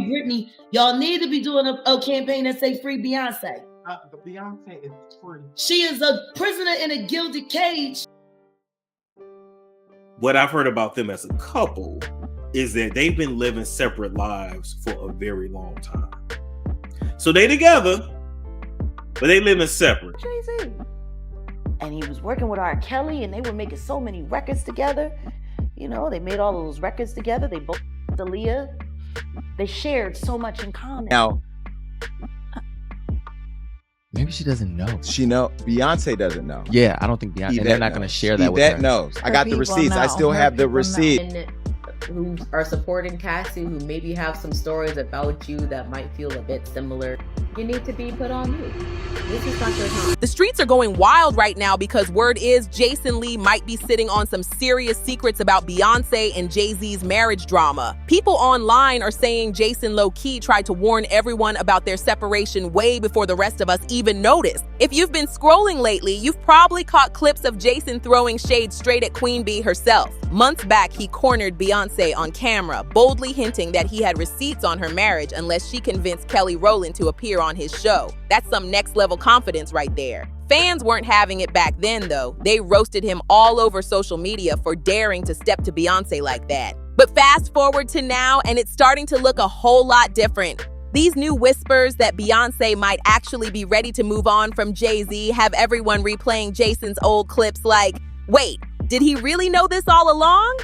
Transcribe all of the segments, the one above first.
free Britney. Y'all need to be doing a campaign that say free Beyonce. But Beyonce is free. She is a prisoner in a gilded cage. What I've heard about them as a couple is that they've been living separate lives for a very long time. So they together, but they living separate. Jay-Z. And he was working with R. Kelly, and they were making so many records together. You know, they made all those records together. They both Aaliyah. They shared so much in common. Now, maybe she doesn't know. Beyonce doesn't know. Yeah, I don't think Beyonce. And they're not going to share that with her. Yvette knows. I got the receipts. I still have the receipt. Who are supporting Cassie, who maybe have some stories about you that might feel a bit similar, you need to be put on mute. This is not your time. The streets are going wild right now because word is Jason Lee might be sitting on some serious secrets about Beyonce and Jay-Z's marriage drama. People online are saying Jason low-key tried to warn everyone about their separation way before the rest of us even noticed. If you've been scrolling lately, you've probably caught clips of Jason throwing shade straight at Queen Bee herself. Months back, he cornered Beyonce on camera, boldly hinting that he had receipts on her marriage unless she convinced Kelly Rowland to appear on his show. That's some next-level confidence right there. Fans weren't having it back then, though. They roasted him all over social media for daring to step to Beyonce like that. But fast forward to now, and it's starting to look a whole lot different. These new whispers that Beyonce might actually be ready to move on from Jay-Z have everyone replaying Jason's old clips like, wait, did he really know this all along?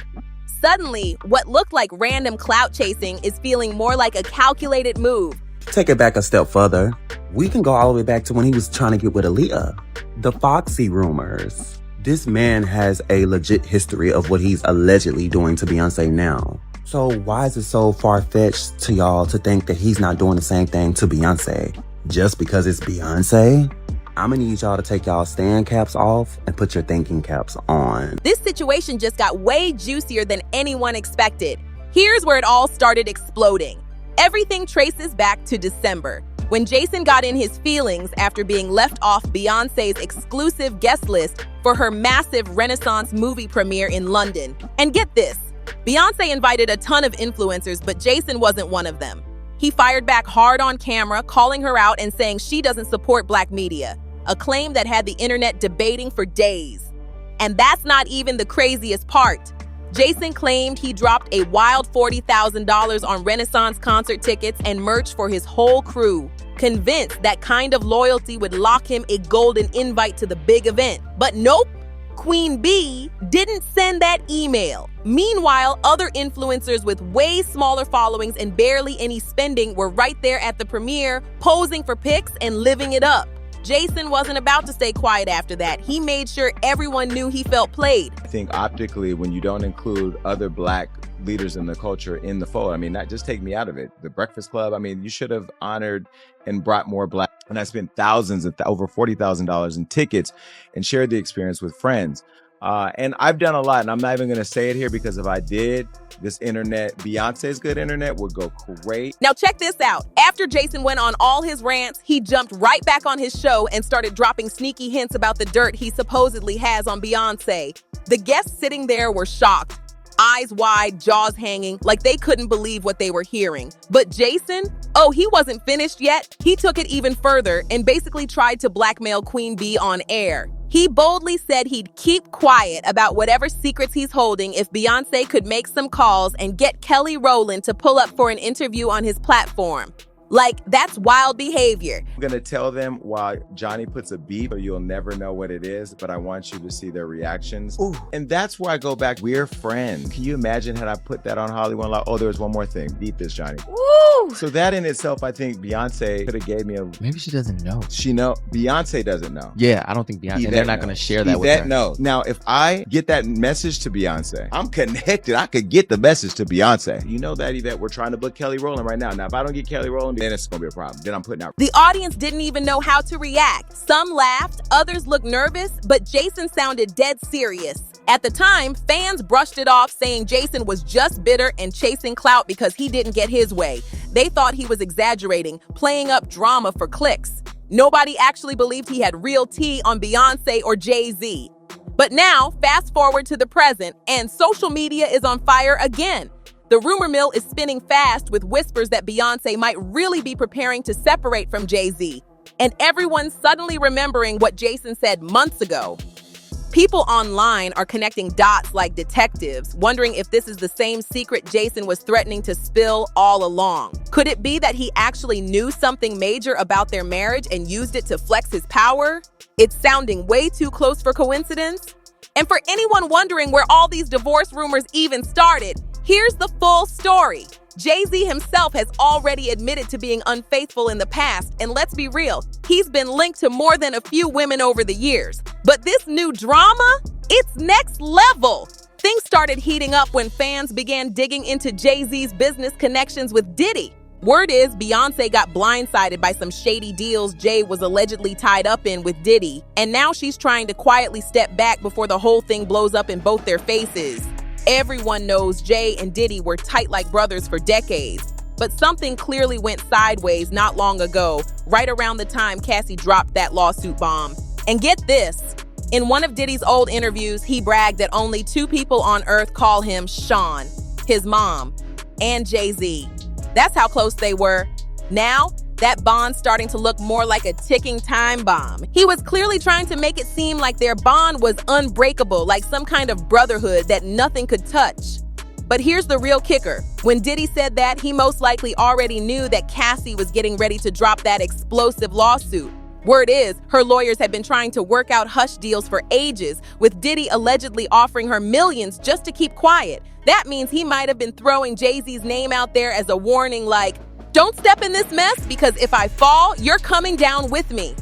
Suddenly, what looked like random clout chasing is feeling more like a calculated move. Take it back a step further. We can go all the way back to when he was trying to get with Aaliyah. The Foxy rumors. This man has a legit history of what he's allegedly doing to Beyonce now. So why is it so far-fetched to y'all to think that he's not doing the same thing to Beyonce? Just because it's Beyonce? I'm gonna need y'all to take y'all stand caps off and put your thinking caps on. This situation just got way juicier than anyone expected. Here's where it all started exploding. Everything traces back to December, when Jason got in his feelings after being left off Beyonce's exclusive guest list for her massive Renaissance movie premiere in London. And get this, Beyonce invited a ton of influencers, but Jason wasn't one of them. He fired back hard on camera, calling her out and saying she doesn't support black media, a claim that had the internet debating for days. And that's not even the craziest part. Jason claimed he dropped a wild $40,000 on Renaissance concert tickets and merch for his whole crew, convinced that kind of loyalty would lock him a golden invite to the big event. But nope, Queen Bee didn't send that email. Meanwhile, other influencers with way smaller followings and barely any spending were right there at the premiere, posing for pics and living it up. Jason wasn't about to stay quiet after that. He made sure everyone knew he felt played. I think optically, when you don't include other black leaders in the culture in the fold, I mean, not just take me out of it. The Breakfast Club, I mean, you should have honored and brought more black. And I spent thousands of over $40,000 in tickets and shared the experience with friends. And I've done a lot, and I'm not even going to say it here because if I did, this internet, Beyonce's good internet, would go great. Now check this out. After Jason went on all his rants, he jumped right back on his show and started dropping sneaky hints about the dirt he supposedly has on Beyonce. The guests sitting there were shocked, eyes wide, jaws hanging, like they couldn't believe what they were hearing. But Jason, oh, he wasn't finished yet. He took it even further and basically tried to blackmail Queen Bee on air. He boldly said he'd keep quiet about whatever secrets he's holding if Beyonce could make some calls and get Kelly Rowland to pull up for an interview on his platform. Like, that's wild behavior. I'm going to tell them while Johnny puts a beep, so you'll never know what it is, but I want you to see their reactions. Ooh. And that's where I go back. We're friends. Can you imagine had I put that on Hollywood Live? Oh, there was one more thing. Beep this, Johnny. Woo! So that in itself, I think Beyonce could have gave me a... Maybe she doesn't know. Beyonce doesn't know. Yeah, I don't think Beyonce... And they're not going to share that with her. No. Now, if I get that message to Beyonce, I'm connected. I could get the message to Beyonce. You know that, Yvette, we're trying to book Kelly Rowland right now. Now, if I don't get Kelly Rowland, then it's going to be a problem. Then I'm putting out... The audience didn't even know how to react. Some laughed, others looked nervous, but Jason sounded dead serious. At the time, fans brushed it off, saying Jason was just bitter and chasing clout because he didn't get his way. They thought he was exaggerating, playing up drama for clicks. Nobody actually believed he had real tea on Beyonce or Jay-Z. But now, fast forward to the present, and social media is on fire again. The rumor mill is spinning fast with whispers that Beyonce might really be preparing to separate from Jay-Z. And everyone's suddenly remembering what Jason said months ago. People online are connecting dots like detectives, wondering if this is the same secret Jason was threatening to spill all along. Could it be that he actually knew something major about their marriage and used it to flex his power? It's sounding way too close for coincidence. And for anyone wondering where all these divorce rumors even started, here's the full story. Jay-Z himself has already admitted to being unfaithful in the past, and let's be real, he's been linked to more than a few women over the years. But this new drama, it's next level. Things started heating up when fans began digging into Jay-Z's business connections with Diddy. Word is Beyonce got blindsided by some shady deals Jay was allegedly tied up in with Diddy, and now she's trying to quietly step back before the whole thing blows up in both their faces. Everyone knows Jay and Diddy were tight like brothers for decades, but something clearly went sideways not long ago, right around the time Cassie dropped that lawsuit bomb. And get this, in one of Diddy's old interviews, he bragged that only 2 people on earth call him Sean, his mom, and Jay-Z. That's how close they were. Now, that bond's starting to look more like a ticking time bomb. He was clearly trying to make it seem like their bond was unbreakable, like some kind of brotherhood that nothing could touch. But here's the real kicker. When Diddy said that, he most likely already knew that Cassie was getting ready to drop that explosive lawsuit. Word is, her lawyers had been trying to work out hush deals for ages, with Diddy allegedly offering her millions just to keep quiet. That means he might have been throwing Jay-Z's name out there as a warning like, don't step in this mess because if I fall, you're coming down with me.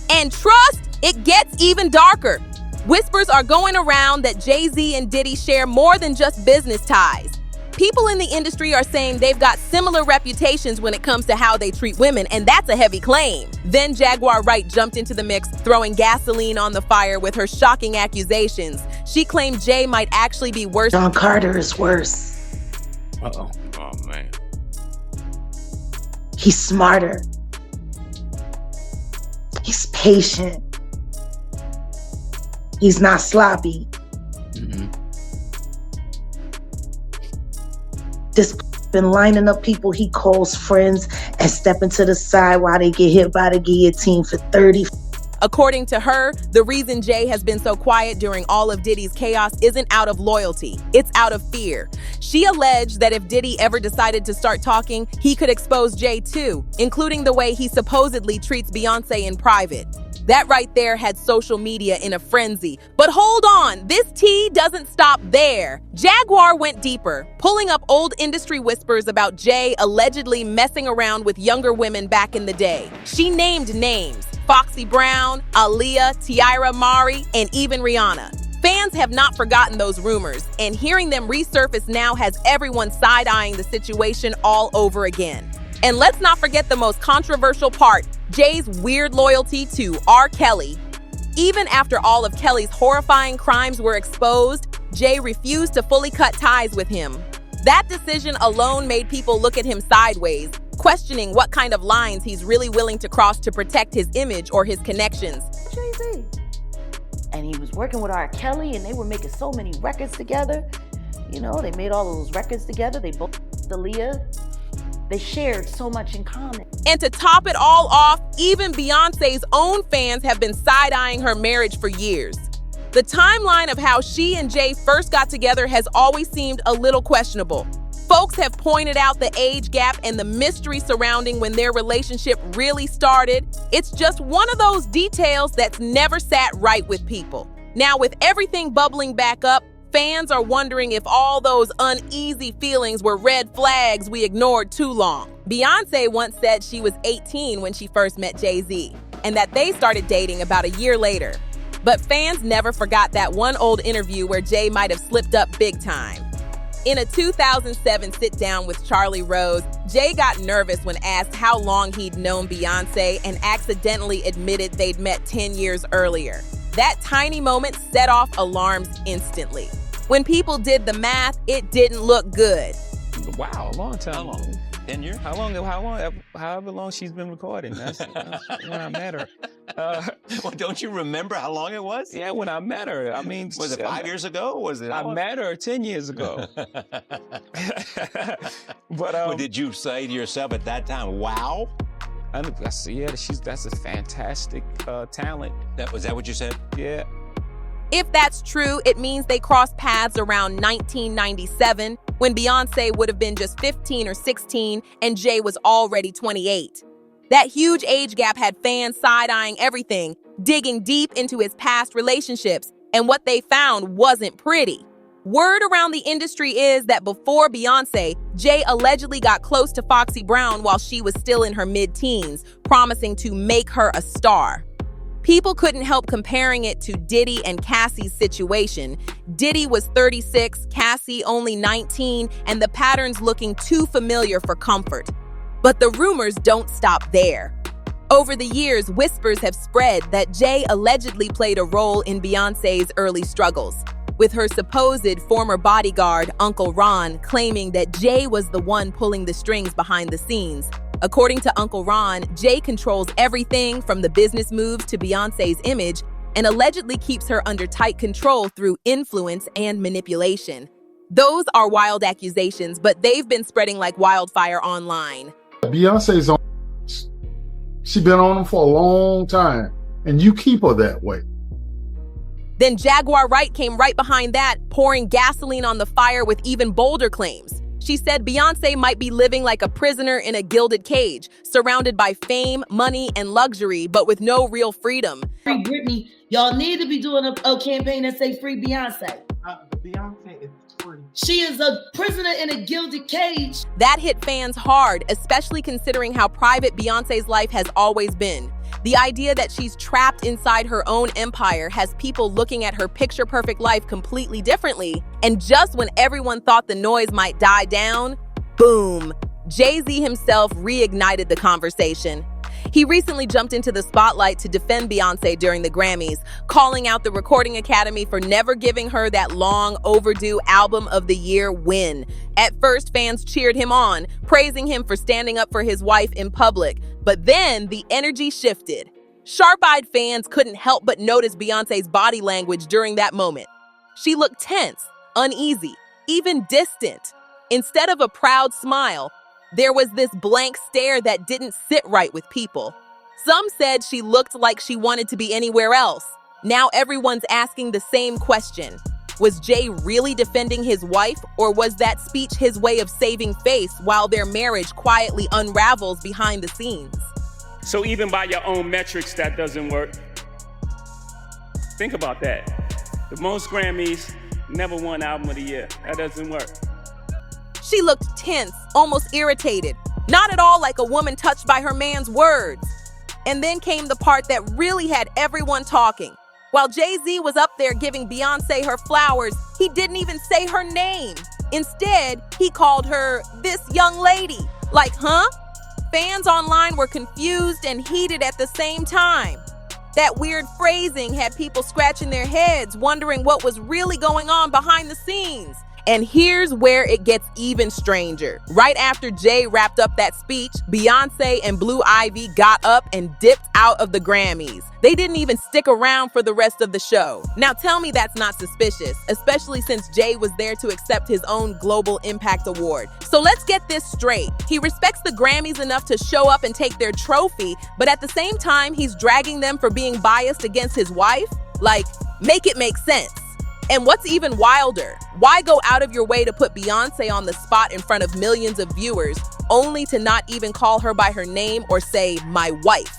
And trust, it gets even darker. Whispers are going around that Jay-Z and Diddy share more than just business ties. People in the industry are saying they've got similar reputations when it comes to how they treat women, and that's a heavy claim. Then Jaguar Wright jumped into the mix, throwing gasoline on the fire with her shocking accusations. She claimed Jay might actually be worse. John Carter is worse. Uh-oh. Oh, man. He's smarter. He's patient. He's not sloppy. This been lining up people he calls friends and stepping to the side while they get hit by the guillotine for 30. According to her, the reason Jay has been so quiet during all of Diddy's chaos isn't out of loyalty, it's out of fear. She alleged that if Diddy ever decided to start talking, he could expose Jay too, including the way he supposedly treats Beyonce in private. That right there had social media in a frenzy. But hold on, this tea doesn't stop there. Jaguar went deeper, pulling up old industry whispers about Jay allegedly messing around with younger women back in the day. She named names: Foxy Brown, Aaliyah, Tiara Mari, and even Rihanna. Fans have not forgotten those rumors, and hearing them resurface now has everyone side-eyeing the situation all over again. And let's not forget the most controversial part, Jay's weird loyalty to R. Kelly. Even after all of Kelly's horrifying crimes were exposed, Jay refused to fully cut ties with him. That decision alone made people look at him sideways, questioning what kind of lines he's really willing to cross to protect his image or his connections. Jay-Z. And he was working with R. Kelly, and they were making so many records together. You know, they made all those records together. They both Aaliyah. They shared so much in common. And to top it all off, even Beyonce's own fans have been side-eyeing her marriage for years. The timeline of how she and Jay first got together has always seemed a little questionable. Folks have pointed out the age gap and the mystery surrounding when their relationship really started. It's just one of those details that's never sat right with people. Now, with everything bubbling back up, fans are wondering if all those uneasy feelings were red flags we ignored too long. Beyonce once said she was 18 when she first met Jay-Z, and that they started dating about a year later. But fans never forgot that one old interview where Jay might have slipped up big time. In a 2007 sit-down with Charlie Rose, Jay got nervous when asked how long he'd known Beyonce and accidentally admitted they'd met 10 years earlier. That tiny moment set off alarms instantly. When people did the math, it didn't look good. Wow, a long time. How long? 10 years? However long she's been recording. That's when I met her. Well, don't you remember how long it was? Yeah, when I met her. I mean, Was it 5 years ago? Was it? I met her 10 years ago. But did you say to yourself at that time, wow? I said, yeah, that's a fantastic talent. Was that what you said? Yeah. If that's true, it means they crossed paths around 1997, when Beyonce would have been just 15 or 16 and Jay was already 28. That huge age gap had fans side-eyeing everything, digging deep into his past relationships, and what they found wasn't pretty. Word around the industry is that before Beyonce, Jay allegedly got close to Foxy Brown while she was still in her mid-teens, promising to make her a star. People couldn't help comparing it to Diddy and Cassie's situation. Diddy was 36, Cassie only 19, and the patterns looking too familiar for comfort. But the rumors don't stop there. Over the years, whispers have spread that Jay allegedly played a role in Beyonce's early struggles, with her supposed former bodyguard, Uncle Ron, claiming that Jay was the one pulling the strings behind the scenes. According to Uncle Ron, Jay controls everything from the business moves to Beyonce's image and allegedly keeps her under tight control through influence and manipulation. Those are wild accusations, but they've been spreading like wildfire online. Beyonce's on. She's been on them for a long time, and you keep her that way. Then Jaguar Wright came right behind that, pouring gasoline on the fire with even bolder claims. She said Beyonce might be living like a prisoner in a gilded cage, surrounded by fame, money, and luxury, but with no real freedom. Free Britney. Y'all need to be doing a campaign that say free Beyonce. Beyonce is free. She is a prisoner in a gilded cage. That hit fans hard, especially considering how private Beyonce's life has always been. The idea that she's trapped inside her own empire has people looking at her picture-perfect life completely differently. And just when everyone thought the noise might die down, boom, Jay-Z himself reignited the conversation. He recently jumped into the spotlight to defend Beyonce during the Grammys, calling out the Recording Academy for never giving her that long overdue Album of the Year win. At first, fans cheered him on, praising him for standing up for his wife in public. But then the energy shifted. Sharp-eyed fans couldn't help but notice Beyonce's body language during that moment. She looked tense, uneasy, even distant. Instead of a proud smile, there was this blank stare that didn't sit right with people. Some said she looked like she wanted to be anywhere else. Now everyone's asking the same question. Was Jay really defending his wife, or was that speech his way of saving face while their marriage quietly unravels behind the scenes? So even by your own metrics, that doesn't work. Think about that. The most Grammys, never won Album of the Year. That doesn't work. She looked tense, almost irritated, not at all like a woman touched by her man's words. And then came the part that really had everyone talking. While Jay-Z was up there giving Beyonce her flowers, he didn't even say her name. Instead, he called her this young lady. Like, huh? Fans online were confused and heated at the same time. That weird phrasing had people scratching their heads, wondering what was really going on behind the scenes. And here's where it gets even stranger. Right after Jay wrapped up that speech, Beyonce and Blue Ivy got up and dipped out of the Grammys. They didn't even stick around for the rest of the show. Now tell me that's not suspicious, especially since Jay was there to accept his own Global Impact Award. So let's get this straight. He respects the Grammys enough to show up and take their trophy, but at the same time, he's dragging them for being biased against his wife? Like, make it make sense. And what's even wilder, why go out of your way to put Beyonce on the spot in front of millions of viewers, only to not even call her by her name or say, my wife?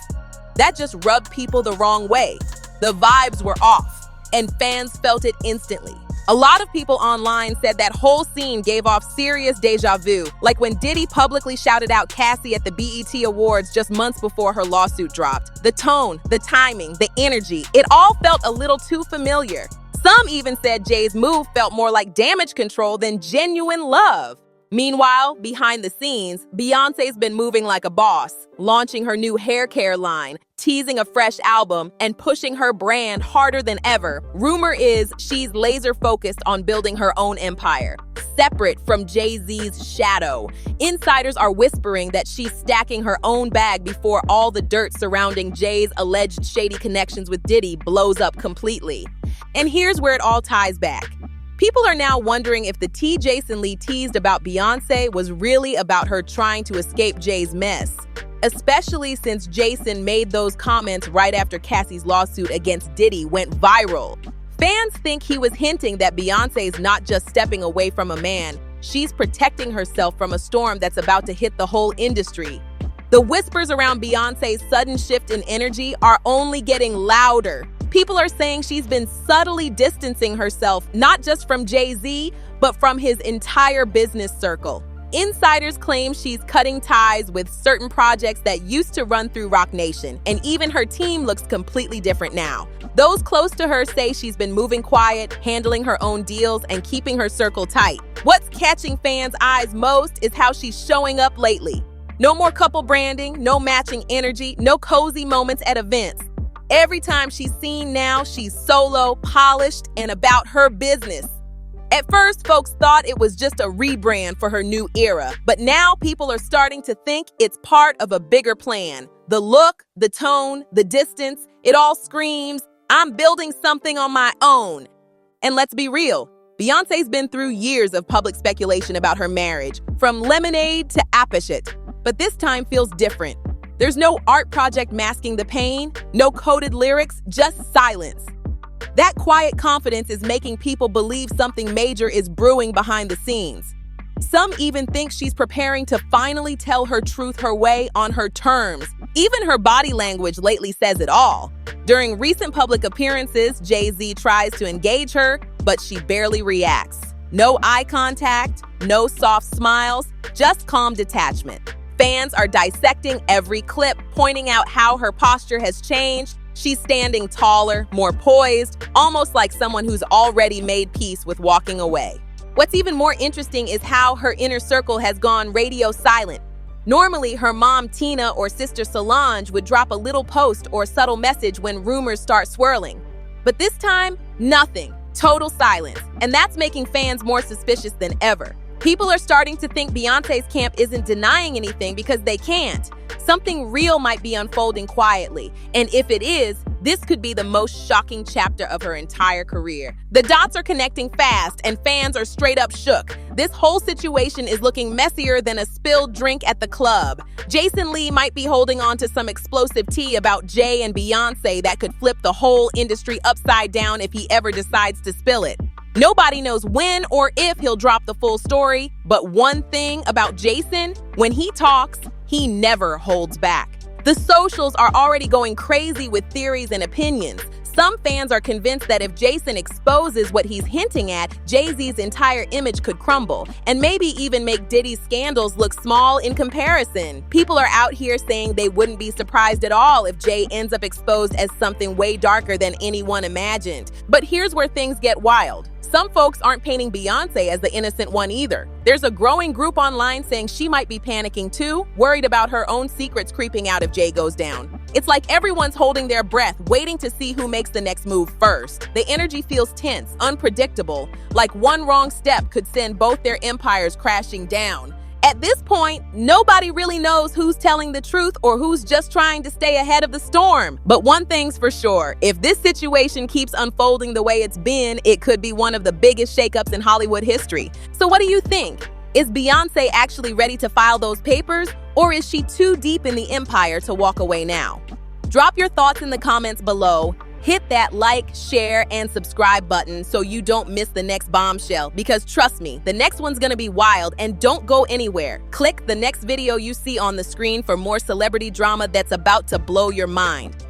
That just rubbed people the wrong way. The vibes were off, and fans felt it instantly. A lot of people online said that whole scene gave off serious deja vu, like when Diddy publicly shouted out Cassie at the BET Awards just months before her lawsuit dropped. The tone, the timing, the energy, it all felt a little too familiar. Some even said Jay's move felt more like damage control than genuine love. Meanwhile, behind the scenes, Beyonce's been moving like a boss, launching her new hair care line, teasing a fresh album, and pushing her brand harder than ever. Rumor is she's laser focused on building her own empire, separate from Jay-Z's shadow. Insiders are whispering that she's stacking her own bag before all the dirt surrounding Jay's alleged shady connections with Diddy blows up completely. And here's where it all ties back. People are now wondering if the tea Jason Lee teased about Beyonce was really about her trying to escape Jay's mess, especially since Jason made those comments right after Cassie's lawsuit against Diddy went viral. Fans think he was hinting that Beyonce's not just stepping away from a man, she's protecting herself from a storm that's about to hit the whole industry. The whispers around Beyonce's sudden shift in energy are only getting louder. People are saying she's been subtly distancing herself, not just from Jay-Z, but from his entire business circle. Insiders claim she's cutting ties with certain projects that used to run through Roc Nation, and even her team looks completely different now. Those close to her say she's been moving quiet, handling her own deals, and keeping her circle tight. What's catching fans' eyes most is how she's showing up lately. No more couple branding, no matching energy, no cozy moments at events. Every time she's seen now, she's solo, polished, and about her business. At first, folks thought it was just a rebrand for her new era, but now people are starting to think it's part of a bigger plan. The look, the tone, the distance, it all screams, I'm building something on my own. And let's be real, Beyonce's been through years of public speculation about her marriage, from Lemonade to Apeshit, but this time feels different. There's no art project masking the pain, no coded lyrics, just silence. That quiet confidence is making people believe something major is brewing behind the scenes. Some even think she's preparing to finally tell her truth her way on her terms. Even her body language lately says it all. During recent public appearances, Jay-Z tries to engage her, but she barely reacts. No eye contact, no soft smiles, just calm detachment. Fans are dissecting every clip, pointing out how her posture has changed. She's standing taller, more poised, almost like someone who's already made peace with walking away. What's even more interesting is how her inner circle has gone radio silent. Normally, her mom Tina or sister Solange would drop a little post or subtle message when rumors start swirling. But this time, nothing. Total silence. And that's making fans more suspicious than ever. People are starting to think Beyonce's camp isn't denying anything because they can't. Something real might be unfolding quietly, and if it is, this could be the most shocking chapter of her entire career. The dots are connecting fast, and fans are straight up shook. This whole situation is looking messier than a spilled drink at the club. Jason Lee might be holding on to some explosive tea about Jay and Beyonce that could flip the whole industry upside down if he ever decides to spill it. Nobody knows when or if he'll drop the full story, but one thing about Jason, when he talks, he never holds back. The socials are already going crazy with theories and opinions. Some fans are convinced that if Jason exposes what he's hinting at, Jay-Z's entire image could crumble, and maybe even make Diddy's scandals look small in comparison. People are out here saying they wouldn't be surprised at all if Jay ends up exposed as something way darker than anyone imagined. But here's where things get wild. Some folks aren't painting Beyonce as the innocent one either. There's a growing group online saying she might be panicking too, worried about her own secrets creeping out if Jay goes down. It's like everyone's holding their breath, waiting to see who makes the next move first. The energy feels tense, unpredictable, like one wrong step could send both their empires crashing down. At this point, nobody really knows who's telling the truth or who's just trying to stay ahead of the storm. But one thing's for sure, if this situation keeps unfolding the way it's been, it could be one of the biggest shakeups in Hollywood history. So what do you think? Is Beyonce actually ready to file those papers, or is she too deep in the empire to walk away now? Drop your thoughts in the comments below. Hit that like, share, and subscribe button so you don't miss the next bombshell, because trust me, the next one's gonna be wild, and don't go anywhere. Click the next video you see on the screen for more celebrity drama that's about to blow your mind.